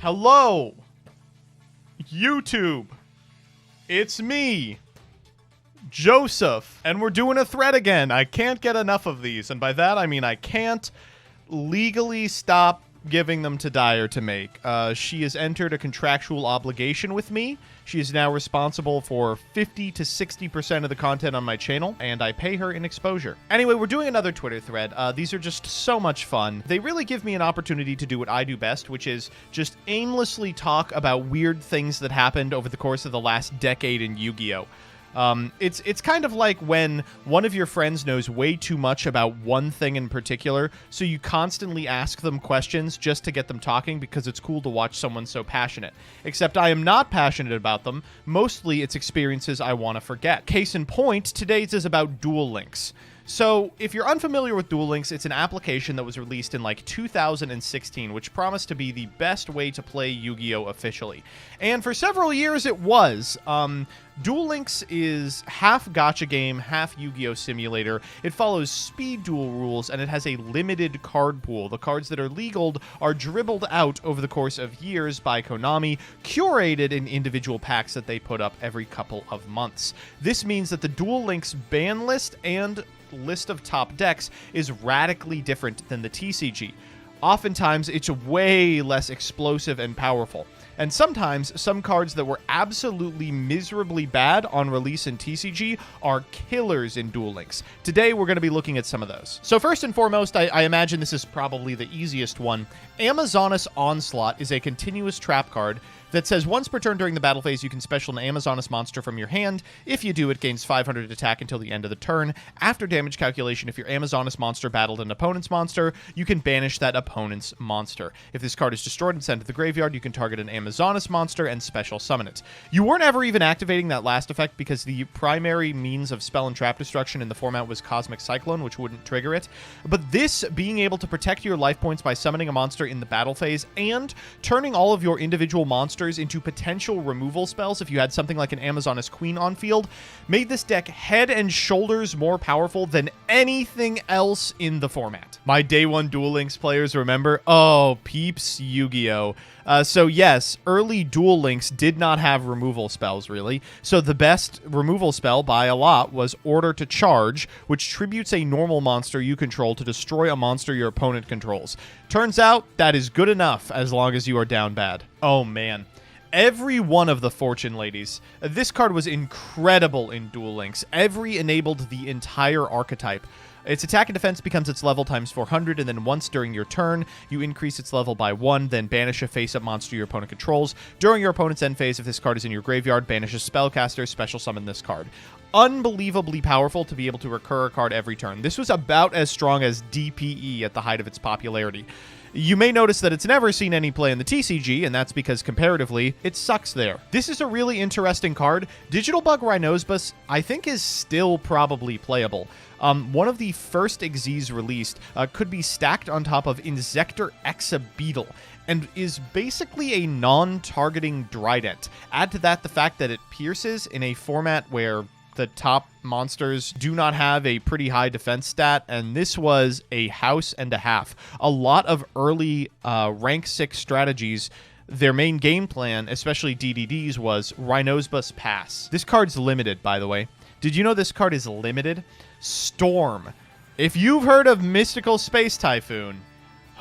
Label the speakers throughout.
Speaker 1: Hello, YouTube. It's me, Joseph, and we're doing a thread again. I can't get enough of these, and by that I mean I can't legally stop giving them to Dyer to make. She has entered a contractual obligation with me. She is now responsible for 50 to 60% of the content on my channel, and I pay her in exposure. Anyway, we're doing another Twitter thread. These are just so much fun. They really give me an opportunity to do what I do best, which is just aimlessly talk about weird things that happened over the course of the last decade in Yu-Gi-Oh! It's kind of like when one of your friends knows way too much about one thing in particular, so you constantly ask them questions just to get them talking because it's cool to watch someone so passionate. Except I am not passionate about them. Mostly it's experiences I want to forget. Case in point, today's is about Duel Links. So, if you're unfamiliar with Duel Links, it's an application that was released in like 2016, which promised to be the best way to play Yu-Gi-Oh! Officially. And for several years it was. Duel Links is half gacha game, half Yu-Gi-Oh! Simulator. It follows speed duel rules, and it has a limited card pool. The cards that are legaled are dribbled out over the course of years by Konami, curated in individual packs that they put up every couple of months. This means that the Duel Links ban list and list of top decks is radically different than the TCG. Oftentimes, it's way less explosive and powerful. And sometimes, some cards that were absolutely miserably bad on release in TCG are killers in Duel Links. Today, we're going to be looking at some of those. So first and foremost, I imagine this is probably the easiest one. Amazonas Onslaught is a continuous trap card that says once per turn during the battle phase, you can special an Amazonas monster from your hand. If you do, it gains 500 attack until the end of the turn. After damage calculation, if your Amazonas monster battled an opponent's monster, you can banish that opponent's monster. If this card is destroyed and sent to the graveyard, you can target an Amazonas monster and special summon it. You weren't ever even activating that last effect because the primary means of spell and trap destruction in the format was Cosmic Cyclone, which wouldn't trigger it. But this, being able to protect your life points by summoning a monster in the battle phase and turning all of your individual monsters into potential removal spells if you had something like an Amazonas Queen on field, made this deck head and shoulders more powerful than anything else in the format. My day one Duel Links players remember? Oh, peeps Yu-Gi-Oh! So yes, early Duel Links did not have removal spells, really. So the best removal spell, by a lot, was Order to Charge, which tributes a normal monster you control to destroy a monster your opponent controls. Turns out, that is good enough as long as you are down bad. Oh man. Every one of the Fortune Ladies. This card was incredible in Duel Links. Every enabled the entire archetype. Its attack and defense becomes its level times 400, and then once during your turn, you increase its level by 1, then banish a face-up monster your opponent controls. During your opponent's end phase, if this card is in your graveyard, banish a spellcaster, special summon this card. Unbelievably powerful to be able to recur a card every turn. This was about as strong as DPE at the height of its popularity. You may notice that it's never seen any play in the TCG, and that's because, comparatively, it sucks there. This is a really interesting card. Digital Bug RHINOSEBUSE, I think, is still probably playable. One of the first Xyz released could be stacked on top of Insector Exabeetle, and is basically a non-targeting Trident. Add to that the fact that it pierces in a format where the top monsters do not have a pretty high defense stat, and this was a house and a half. A lot of early rank 6 strategies, their main game plan, especially DDDs, was RHINOSEBUSE Pass. This card's limited, by the way. Did you know this card is limited? Storm. If you've heard of Mystical Space Typhoon,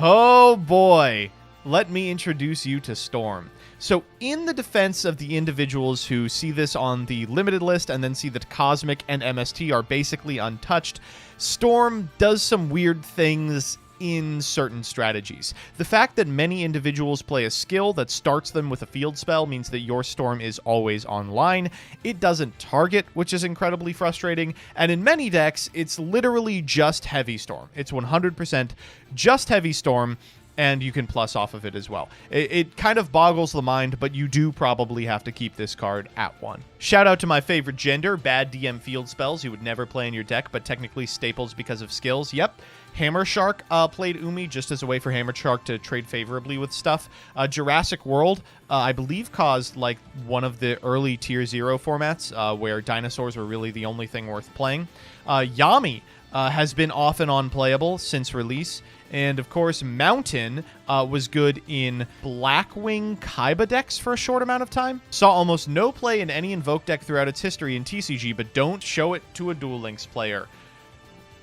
Speaker 1: oh boy, let me introduce you to Storm. So in the defense of the individuals who see this on the limited list and then see that Cosmic and MST are basically untouched, Storm does some weird things in certain strategies. The fact that many individuals play a skill that starts them with a field spell means that your Storm is always online. It doesn't target, which is incredibly frustrating, and in many decks, it's literally just Heavy Storm. It's 100% just Heavy Storm, and you can plus off of it as well. It kind of boggles the mind, but you do probably have to keep this card at 1. Shout out to my favorite gender, bad DM field spells you would never play in your deck, but technically staples because of skills. Yep. Hammer Shark played Umi just as a way for Hammer Shark to trade favorably with stuff. Jurassic World, I believe, caused like one of the early Tier 0 formats where dinosaurs were really the only thing worth playing. YAMI has been off and on playable since release. And, of course, Mountain was good in Blackwing Kaiba decks for a short amount of time. Saw almost no play in any Invoke deck throughout its history in TCG, but don't show it to a Duel Links player.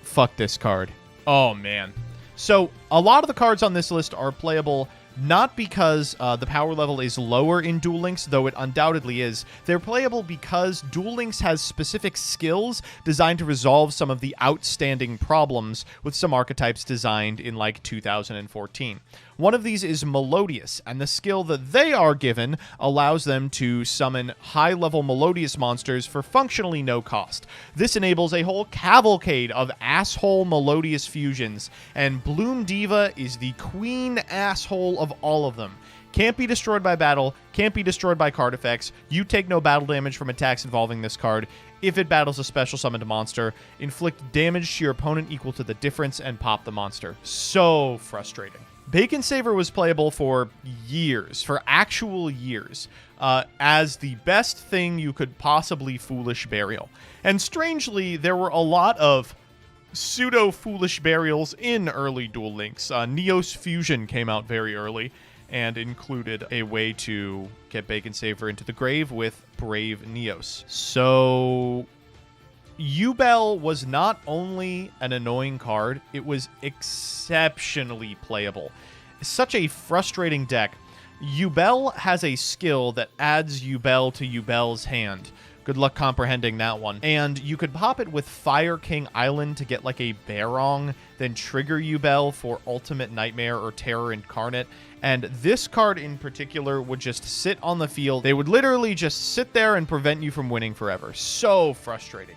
Speaker 1: Fuck this card. Oh, man. So, a lot of the cards on this list are playable not because the power level is lower in Duel Links, though it undoubtedly is. They're playable because Duel Links has specific skills designed to resolve some of the outstanding problems with some archetypes designed in, like, 2014. One of these is Melodious, and the skill that they are given allows them to summon high-level Melodious monsters for functionally no cost. This enables a whole cavalcade of asshole Melodious fusions, and Bloom Diva is the queen asshole of all of them. Can't be destroyed by battle, can't be destroyed by card effects, you take no battle damage from attacks involving this card. If it battles a special summoned monster, inflict damage to your opponent equal to the difference and pop the monster. So frustrating. Bacon Saver was playable for years, for actual years, as the best thing you could possibly Foolish Burial. And strangely, there were a lot of pseudo-Foolish Burials in early Duel Links. Neos Fusion came out very early and included a way to get Bacon Saver into the grave with Brave Neos. So Yubel was not only an annoying card, it was exceptionally playable. Such a frustrating deck. Yubel has a skill that adds Yubel to Yubel's hand. Good luck comprehending that one. And you could pop it with Fire King Island to get like a Barong, then trigger Yubel for Ultimate Nightmare or Terror Incarnate. And this card in particular would just sit on the field. They would literally just sit there and prevent you from winning forever. So frustrating.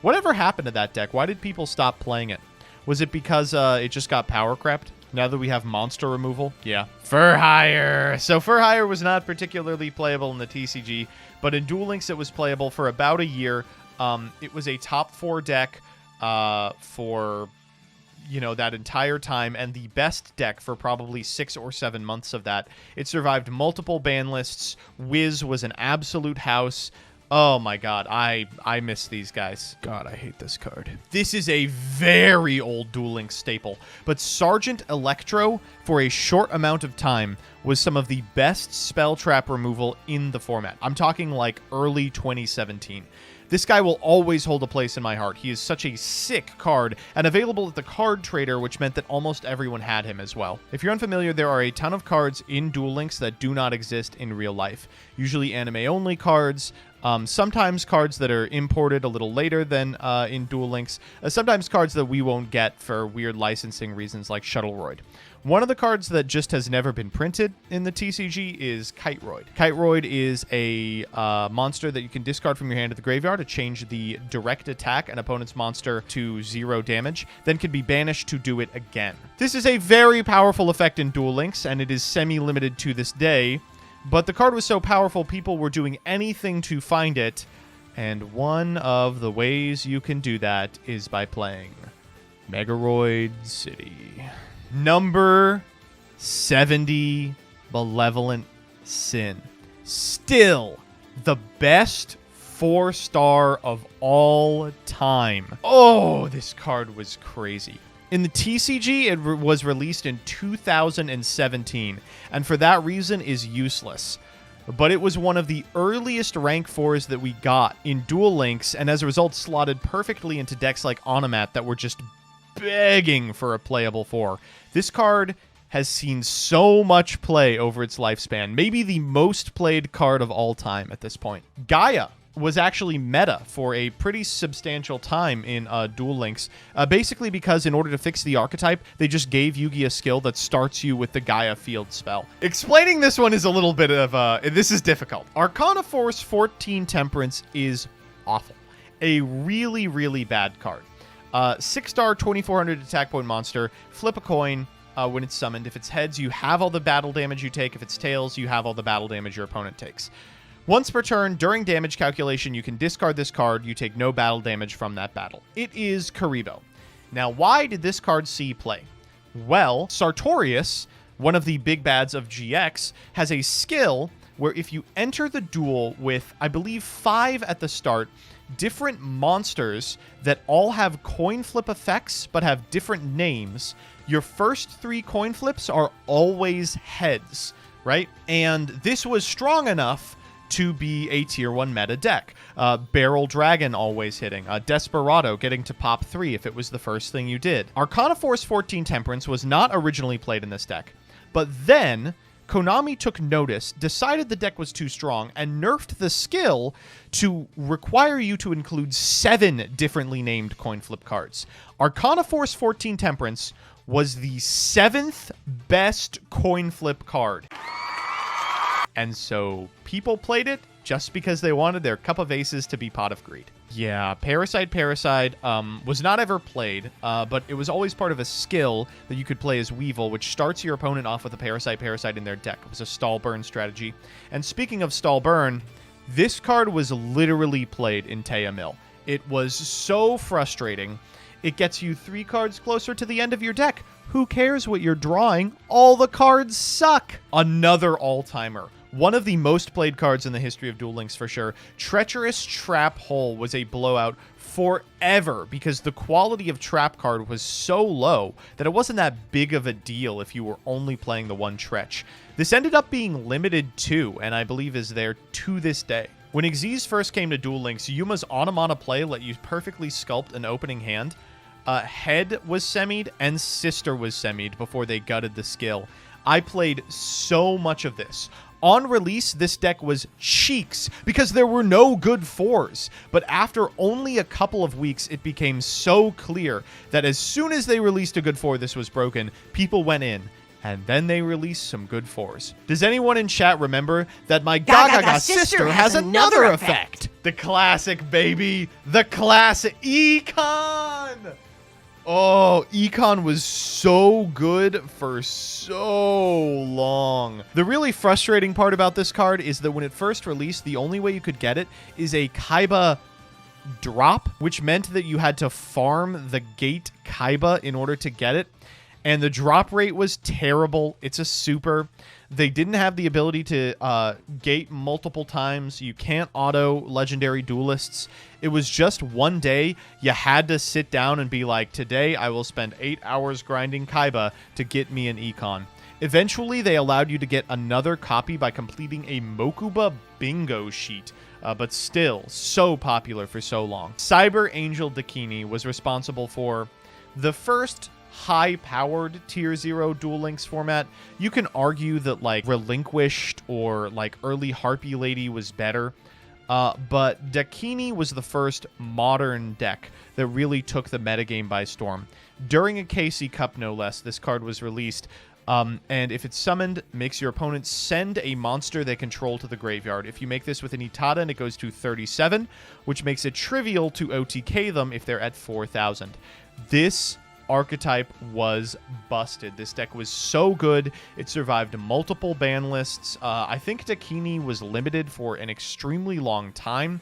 Speaker 1: Whatever happened to that deck? Why did people stop playing it? Was it because it just got power crept? Now that we have monster removal? Yeah. For Hire! So For Hire was not particularly playable in the TCG, but in Duel Links it was playable for about a year. It was a top 4 deck for, you know, that entire time, and the best deck for probably 6 or 7 months of that. It survived multiple ban lists. Wiz was an absolute house. Oh my god, I miss these guys. God, I hate this card. This is a very old Duel Links staple, but Sergeant Electro, for a short amount of time, was some of the best spell trap removal in the format. I'm talking like early 2017. This guy will always hold a place in my heart. He is such a sick card, and available at the card trader, which meant that almost everyone had him as well. If you're unfamiliar, there are a ton of cards in Duel Links that do not exist in real life. Usually anime-only cards, sometimes cards that are imported a little later than in Duel Links, sometimes cards that we won't get for weird licensing reasons like Shuttleroid. One of the cards that just has never been printed in the TCG is Kiteroid. Kiteroid is a monster that you can discard from your hand to the graveyard to change the direct attack an opponent's monster to 0 damage, then can be banished to do it again. This is a very powerful effect in Duel Links, and it is semi-limited to this day, but the card was so powerful people were doing anything to find it, and one of the ways you can do that is by playing Megaroid City. Number 70, Malevolent Sin. Still the best 4-star of all time. Oh, this card was crazy. In the TCG, it was released in 2017, and for that reason is useless. But it was one of the earliest rank 4s that we got in Duel Links, and as a result slotted perfectly into decks like Onomat that were just begging for a playable 4. This card has seen so much play over its lifespan, maybe the most played card of all time at this point. Gaia was actually meta for a pretty substantial time in Duel Links, basically because in order to fix the archetype, they just gave Yugi a skill that starts you with the Gaia field spell. Explaining this one is a little bit of this is difficult. Arcana Force 14 Temperance is awful. A really, really bad card. 6-star, 2400 attack point monster. Flip a coin when it's summoned. If it's heads, you have all the battle damage you take. If it's tails, you have all the battle damage your opponent takes. Once per turn, during damage calculation, you can discard this card. You take no battle damage from that battle. It is Karibo. Now, why did this card see play? Well, Sartorius, one of the big bads of GX, has a skill where if you enter the duel with, I believe, 5 at the start, different monsters that all have coin flip effects but have different names. Your first 3 coin flips are always heads, right? And this was strong enough to be a tier 1 meta deck. Barrel Dragon always hitting. Desperado getting to pop 3 if it was the first thing you did. Arcana Force 14 Temperance was not originally played in this deck, but then Konami took notice, decided the deck was too strong, and nerfed the skill to require you to include 7 differently named coin flip cards. Arcana Force 14 Temperance was the 7th best coin flip card. And so people played it just because they wanted their Cup of Aces to be Pot of Greed. Yeah, Parasite was not ever played, but it was always part of a skill that you could play as Weevil, which starts your opponent off with a Parasite in their deck. It was a stall burn strategy. And speaking of stall burn, this card was literally played in Taya Mill. It was so frustrating. It gets you 3 cards closer to the end of your deck. Who cares what you're drawing? All the cards suck. Another all-timer. One of the most played cards in the history of Duel Links for sure. Treacherous Trap Hole was a blowout forever because the quality of trap card was so low that it wasn't that big of a deal if you were only playing the one Tretch. This ended up being limited too, and I believe is there to this day. When Xyz first came to Duel Links, Yuma's Automata play let you perfectly sculpt an opening hand. Head was semied and Sister was semied before they gutted the skill. I played so much of this. On release, this deck was cheeks because there were no good 4s. But after only a couple of weeks, it became so clear that as soon as they released a good 4, this was broken. People went in, and then they released some good 4s. Does anyone in chat remember that my GAGAGA sister has another effect? The classic, baby. The classic. Econ! Oh, Econ was so good for so long. The really frustrating part about this card is that when it first released, the only way you could get it is a Kaiba drop, which meant that you had to farm the gate Kaiba in order to get it. And the drop rate was terrible. It's a super. They didn't have the ability to gate multiple times. You can't auto legendary duelists. It was just one day you had to sit down and be like, today I will spend 8 hours grinding Kaiba to get me an Econ. Eventually, they allowed you to get another copy by completing a Mokuba bingo sheet. But still, so popular for so long. Cyber Angel Dakini was responsible for the first high-powered Tier 0 Duel Links format. You can argue that, like, Relinquished or, like, early Harpy Lady was better. But Dakini was the first modern deck that really took the metagame by storm. During a KC Cup, no less, this card was released. And if it's summoned, makes your opponent send a monster they control to the graveyard. If you make this with an Itada, and it goes to 37, which makes it trivial to OTK them if they're at 4,000. This archetype was busted. This deck was so good. It survived multiple ban lists. I think Dakini was limited for an extremely long time.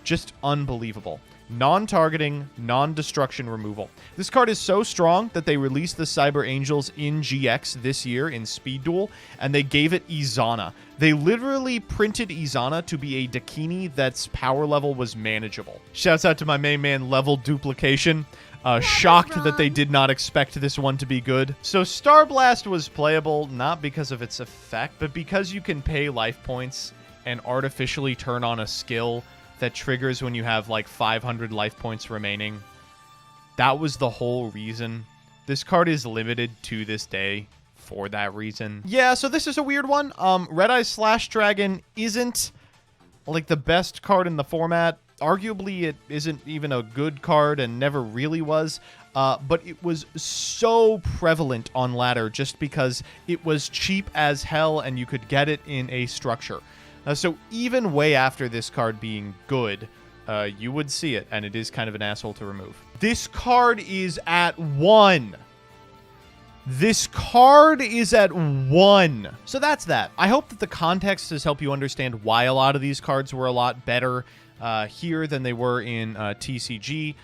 Speaker 1: Just unbelievable. Non-targeting, non-destruction removal. This card is so strong that they released the Cyber Angels in GX this year in Speed Duel, and they gave it Izana. They literally printed Izana to be a Dakini that's power level was manageable. Shouts out to my main man, Level Duplication. Shocked that they did not expect this one to be good. So Star Blast was playable not because of its effect, but because you can pay life points and artificially turn on a skill that triggers when you have like 500 life points remaining. That was the whole reason. This card is limited to this day for that reason. Yeah, so this is a weird one. Red Eye Slash Dragon isn't like the best card in the format. Arguably, it isn't even a good card and never really was, but it was so prevalent on ladder just because it was cheap as hell and you could get it in a structure. So even way after this card being good, you would see it, and it is kind of an asshole to remove. This card is at 1. This card is at 1. So that's that. I hope that the context has helped you understand why a lot of these cards were a lot better here than they were in TCG.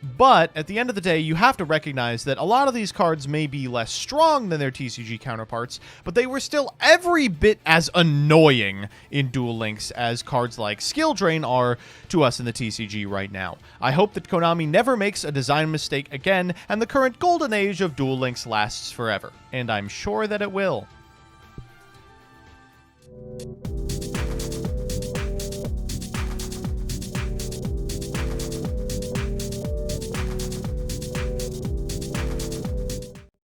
Speaker 1: But at the end of the day, you have to recognize that a lot of these cards may be less strong than their TCG counterparts, but they were still every bit as annoying in Duel Links as cards like Skill Drain are to us in the TCG right now. I hope that Konami never makes a design mistake again, and the current golden age of Duel Links lasts forever. And I'm sure that it will.